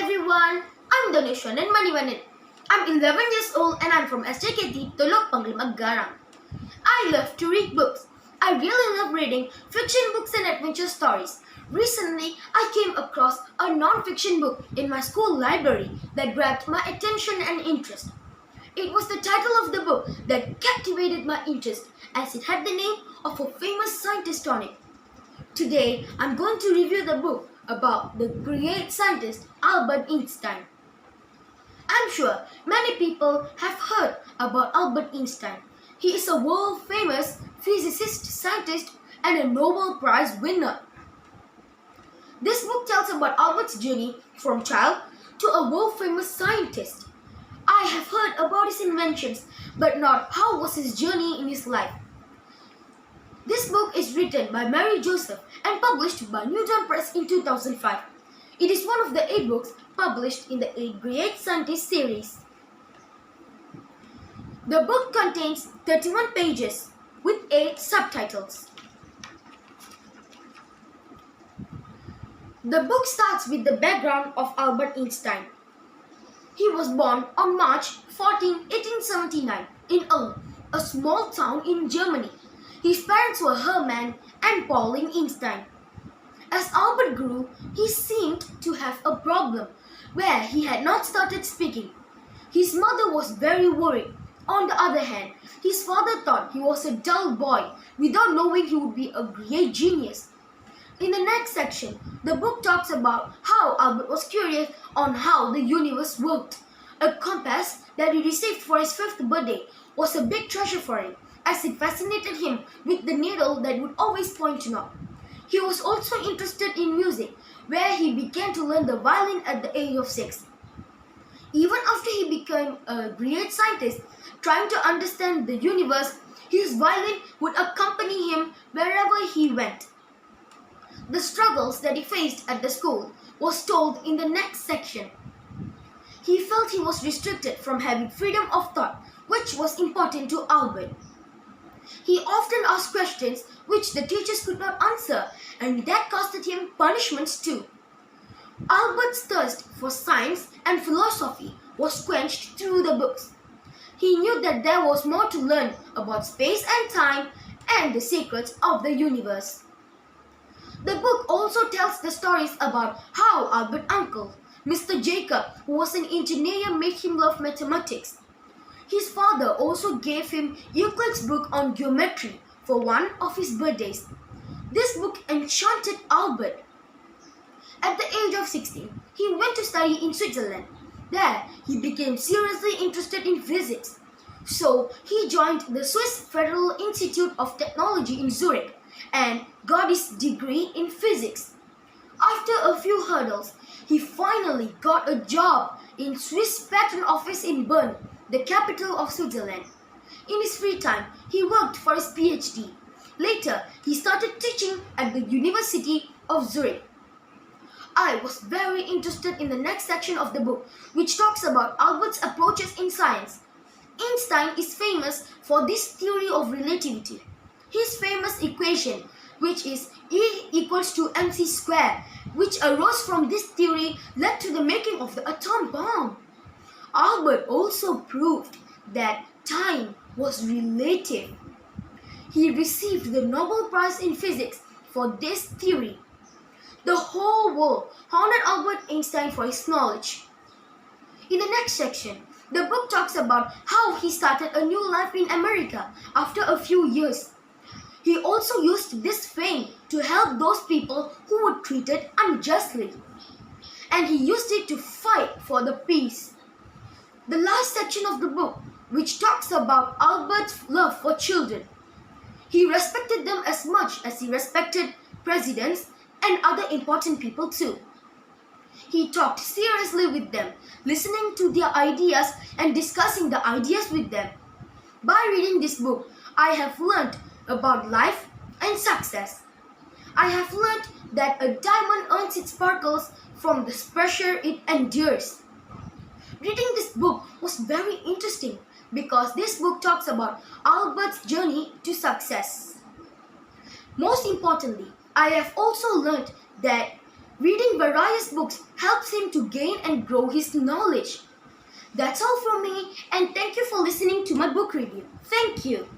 everyone, I'm Danushvanan and Manivanan. I'm 11 years old and I'm from Sjkt, TOKOH. I love to read books. I really love reading fiction books and adventure stories. Recently, I came across a non-fiction book in my school library that grabbed my attention and interest. It was the title of the book that captivated my interest as it had the name of a famous scientist on it. Today, I'm going to review the book about the great scientist Albert Einstein. I'm sure many people have heard about Albert Einstein. He is a world-famous physicist, scientist, and a Nobel Prize winner. This book tells about Albert's journey from child to a world-famous scientist. I have heard about his inventions, but not how was his journey in his life. This book is written by Mary Joseph and published by Newton Press in 2005. It is one of the 8 books published in the 8 Great Scientists series. The book contains 31 pages with 8 subtitles. The book starts with the background of Albert Einstein. He was born on March 14, 1879 in Ulm, a small town in Germany. His parents were Hermann and Pauline Einstein. As Albert grew, he seemed to have a problem where he had not started speaking. His mother was very worried. On the other hand, his father thought he was a dull boy without knowing he would be a great genius. In the next section, the book talks about how Albert was curious on how the universe worked. A compass that he received for his 5th birthday was a big treasure for him, as it fascinated him with the needle that would always point north. He was also interested in music, where he began to learn the violin at the age of 6. Even after he became a great scientist, trying to understand the universe, his violin would accompany him wherever he went. The struggles that he faced at the school was told in the next section. He felt he was restricted from having freedom of thought, which was important to Albert. He often asked questions which the teachers could not answer, and that costed him punishments too. Albert's thirst for science and philosophy was quenched through the books. He knew that there was more to learn about space and time and the secrets of the universe. The book also tells the stories about how Albert's uncle, Mr. Jacob, who was an engineer, made him love mathematics. His father also gave him Euclid's book on geometry for one of his birthdays. This book enchanted Albert. At the age of 16, he went to study in Switzerland. There, he became seriously interested in physics. So, he joined the Swiss Federal Institute of Technology in Zurich and got his degree in physics. After a few hurdles, he finally got a job in Swiss Patent Office in Bern, the capital of Switzerland. In his free time, he worked for his PhD. Later, he started teaching at the University of Zurich. I was very interested in the next section of the book, which talks about Albert's approaches in science. Einstein is famous for this theory of relativity. His famous equation, which is E equals to mc squared, which arose from this theory, led to the making of the atom bomb. Albert also proved that time was relative. He received the Nobel Prize in Physics for this theory. The whole world honored Albert Einstein for his knowledge. In the next section, the book talks about how he started a new life in America after a few years. He also used this fame to help those people who were treated unjustly. And he used it to fight for the peace. The last section of the book, which talks about Albert's love for children. He respected them as much as he respected presidents and other important people too. He talked seriously with them, listening to their ideas and discussing the ideas with them. By reading this book, I have learned about life and success. I have learned that a diamond earns its sparkles from the pressure it endures. Reading this book was very interesting because this book talks about Albert's journey to success. Most importantly, I have also learned that Reading various books helps him to gain and grow his knowledge. That's all from me, and thank you for listening to my book review. Thank you.